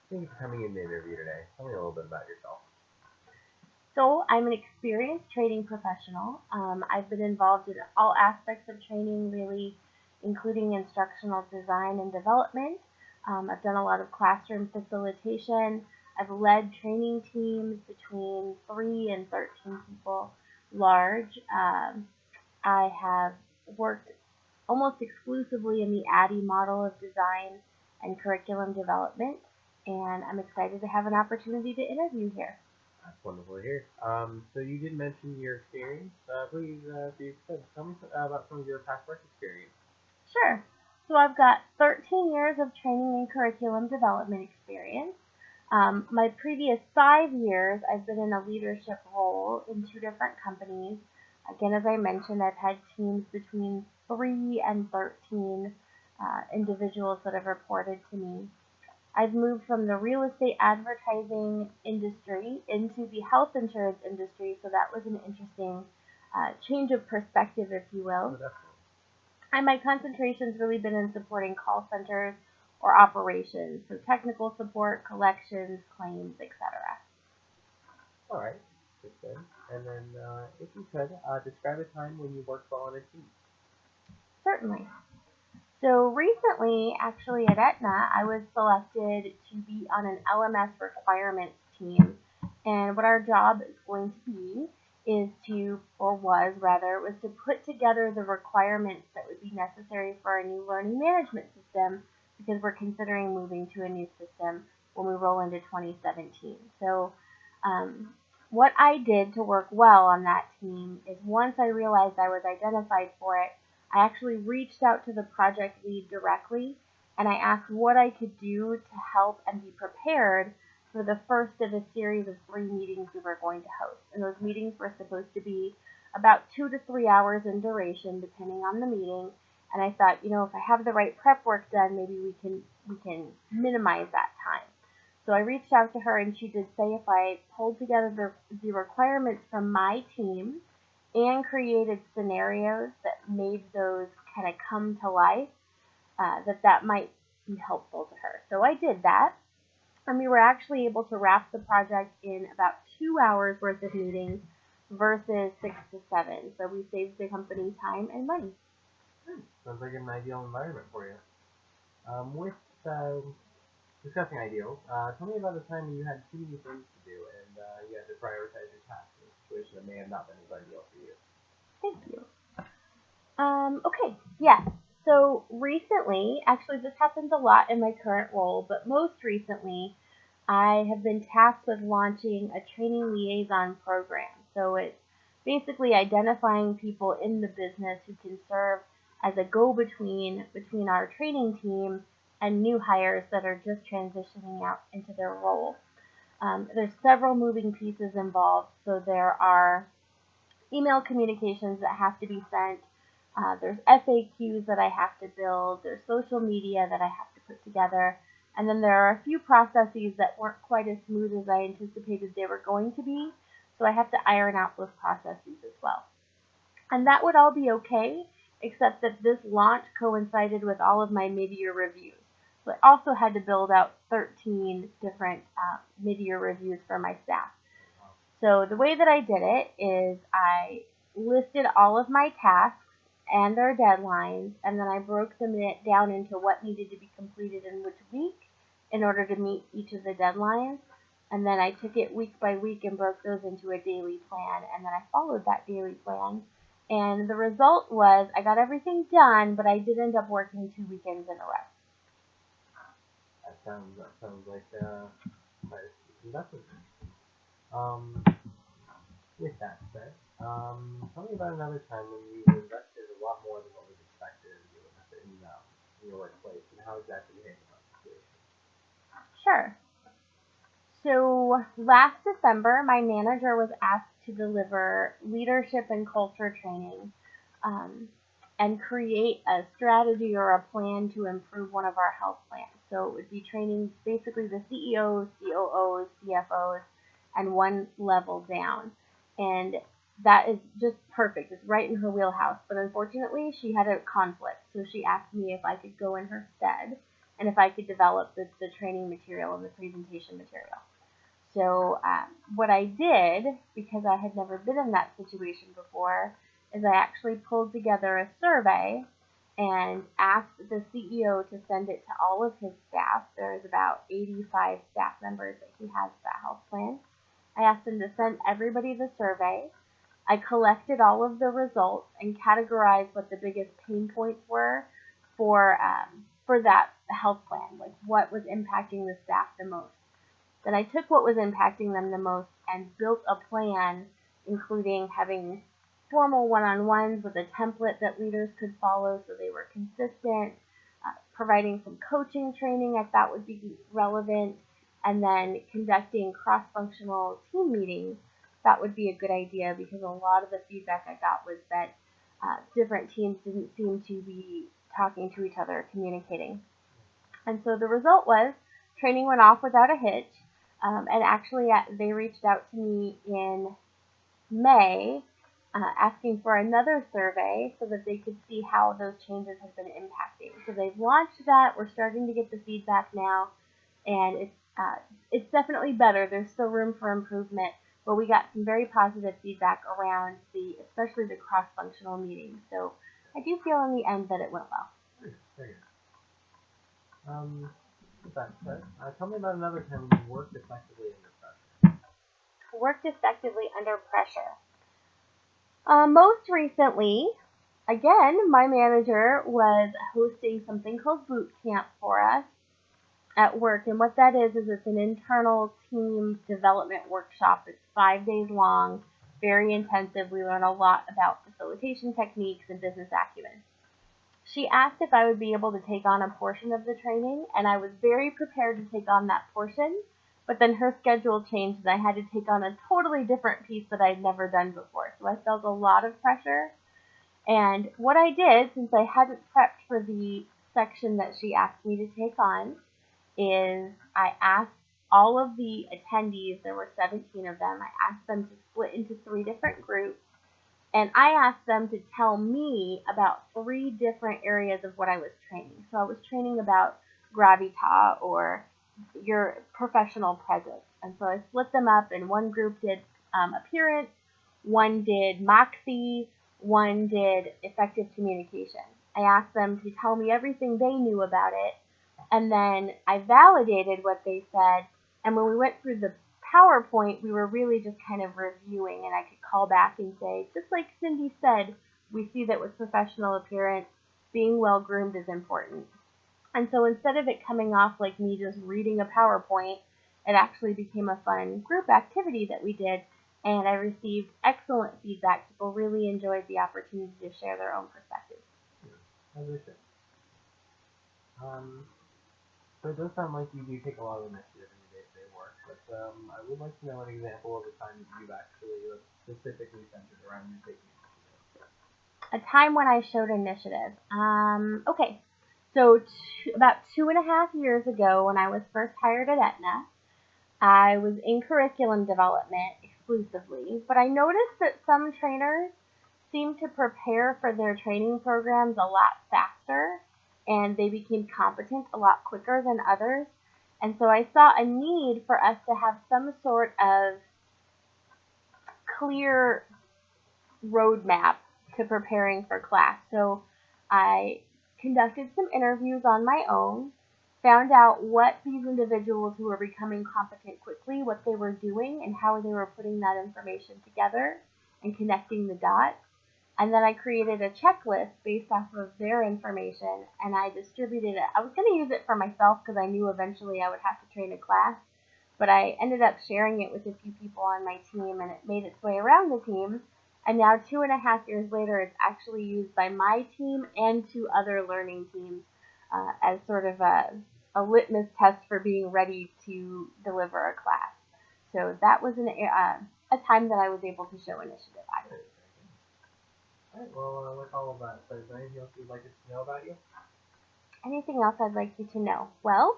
Thank you for coming in to interview today. Tell me a little bit about yourself. So, I'm an experienced training professional. I've been involved in all aspects of training, really, including instructional design and development. I've done a lot of classroom facilitation. I've led training teams between 3 and 13 people large. I have worked almost exclusively in the ADDIE model of design and curriculum development, and I'm excited to have an opportunity to interview here. That's wonderful to hear. So you did mention your experience. Please, if you could, tell me about some of your past work experience. Sure. So I've got 13 years of training and curriculum development experience. My previous 5 years, I've been in a leadership role in two different companies. Again, as I mentioned, I've had teams between 3 and 13 individuals that have reported to me. I've moved from the real estate advertising industry into the health insurance industry, so that was an interesting change of perspective, if you Oh, will. definitely. And my concentration's really been in supporting call centers or operations, so technical support, collections, claims, etc. All right. Good. And then, if you could, describe a time when you worked well on a team. Certainly. So recently, actually at Aetna, I was selected to be on an LMS requirements team. And what our job is going to be is to, or was rather, was to put together the requirements that would be necessary for a new learning management system because we're considering moving to a new system when we roll into 2017. So um, what I did to work well on that team is once I realized I was identified for it, I actually reached out to the project lead directly and I asked what I could do to help and be prepared for the first of a series of 3 meetings we were going to host. And those meetings were supposed to be about 2 to 3 hours in duration, depending on the meeting. And I thought, if I have the right prep work done, maybe we can minimize that time. So I reached out to her, and she did say if I pulled together the requirements from my team and created scenarios that made those kind of come to life, that might be helpful to her. So I did that, and we were actually able to wrap the project in about 2 hours worth of meetings versus 6 to 7. So we saved the company time and money. Sounds like an ideal environment for you. With discussing ideals, tell me about a time when you had too many things to do and you had to prioritize your tasks in a situation that may have not been as ideal for you. Thank you. Okay, yeah. So recently, actually, this happens a lot in my current role, but most recently, I have been tasked with launching a training liaison program. So it's basically identifying people in the business who can serve as a go-between between our training team and new hires that are just transitioning out into their role. There's several moving pieces involved. So there are email communications that have to be sent. There's FAQs that I have to build. There's social media that I have to put together. And then there are a few processes that weren't quite as smooth as I anticipated they were going to be. So I have to iron out those processes as well. And that would all be okay, except that this launch coincided with all of my mid-year reviews. So I also had to build out 13 different mid-year reviews for my staff. So the way that I did it is I listed all of my tasks and their deadlines, and then I broke them down into what needed to be completed in which week in order to meet each of the deadlines. And then I took it week by week and broke those into a daily plan, and then I followed that daily plan. And the result was I got everything done, but I did end up working 2 weekends in a row. That sounds like quite a investment. Um, with that said, tell me about another time when you invested a lot more than what was expected of you in your workplace, and how exactly you handled that situation. Sure. So last December, my manager was asked to deliver leadership and culture training um, and create a strategy or a plan to improve one of our health plans. So it would be training basically the CEOs, COOs, CFOs, and one level down. And that is just perfect. It's right in her wheelhouse. But unfortunately, she had a conflict. So she asked me if I could go in her stead. and if I could develop the training material and the presentation material. So what I did, because I had never been in that situation before, is I actually pulled together a survey and asked the CEO to send it to all of his staff. There's about 85 staff members that he has at that health plan. I asked him to send everybody the survey. I collected all of the results and categorized what the biggest pain points were for that health plan, like what was impacting the staff the most. Then I took what was impacting them the most and built a plan, including having formal one-on-ones with a template that leaders could follow so they were consistent, providing some coaching training I thought would be relevant, and then conducting cross-functional team meetings. That would be a good idea because a lot of the feedback I got was that different teams didn't seem to be talking to each other or communicating. And so the result was training went off without a hitch. And actually, they reached out to me in May asking for another survey so that they could see how those changes have been impacting. So they've launched that. We're starting to get the feedback now, and it's definitely better. There's still room for improvement, but we got some very positive feedback around especially the cross-functional meetings. So I do feel in the end that it went well. Very good. With that said, tell me about another time you worked effectively under pressure. Worked effectively under pressure. Most recently, again, my manager was hosting something called boot camp for us at work. And what that is it's an internal team development workshop. It's 5 days long, very intensive. We learn a lot about facilitation techniques and business acumen. She asked if I would be able to take on a portion of the training, and I was very prepared to take on that portion, but then her schedule changed and I had to take on a totally different piece that I'd never done before. So I felt a lot of pressure. And what I did, since I hadn't prepped for the section that she asked me to take on, is I asked all of the attendees, there were 17 of them, I asked them to split into 3 different groups. And I asked them to tell me about 3 different areas of what I was training. So I was training about gravitas or your professional presence. And so I split them up, and one group did appearance, one did moxie, one did effective communication. I asked them to tell me everything they knew about it, and then I validated what they said. And when we went through the PowerPoint, we were really just kind of reviewing, and I could call back and say, just like Cindy said, we see that with professional appearance, being well-groomed is important. And so instead of it coming off like me just reading a PowerPoint, it actually became a fun group activity that we did, and I received excellent feedback. People really enjoyed the opportunity to share their own perspectives. As I said. So it does sound like you do take a lot of initiative in your day-to-day work, but I would like to know an example of a time that you've actually specifically centered around you taking initiative. A time when I showed initiative. Okay. So about 2.5 years ago, when I was first hired at Aetna, I was in curriculum development exclusively, but I noticed that some trainers seemed to prepare for their training programs a lot faster, and they became competent a lot quicker than others. And so I saw a need for us to have some sort of clear roadmap to preparing for class. So I conducted some interviews on my own, found out what these individuals who were becoming competent quickly, what they were doing and how they were putting that information together and connecting the dots. And then I created a checklist based off of their information, and I distributed it. I was going to use it for myself because I knew eventually I would have to train a class, but I ended up sharing it with a few people on my team, and it made its way around the team. And now 2.5 years later, it's actually used by my team and 2 other learning teams as sort of a litmus test for being ready to deliver a class. So that was a time that I was able to show initiative. Alright, well, with all of that said, is there anything else you'd like us to know about you? Anything else I'd like you to know? Well,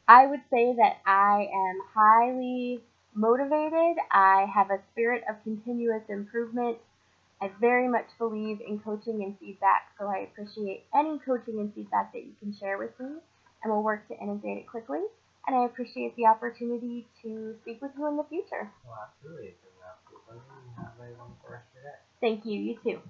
I would say that I am highly motivated. I have a spirit of continuous improvement. I very much believe in coaching and feedback, so I appreciate any coaching and feedback that you can share with me. and we'll work to integrate it quickly. And I appreciate the opportunity to speak with you in the future. Well, absolutely. It's an absolute pleasure, and have a wonderful rest of your day. Thank you. You too.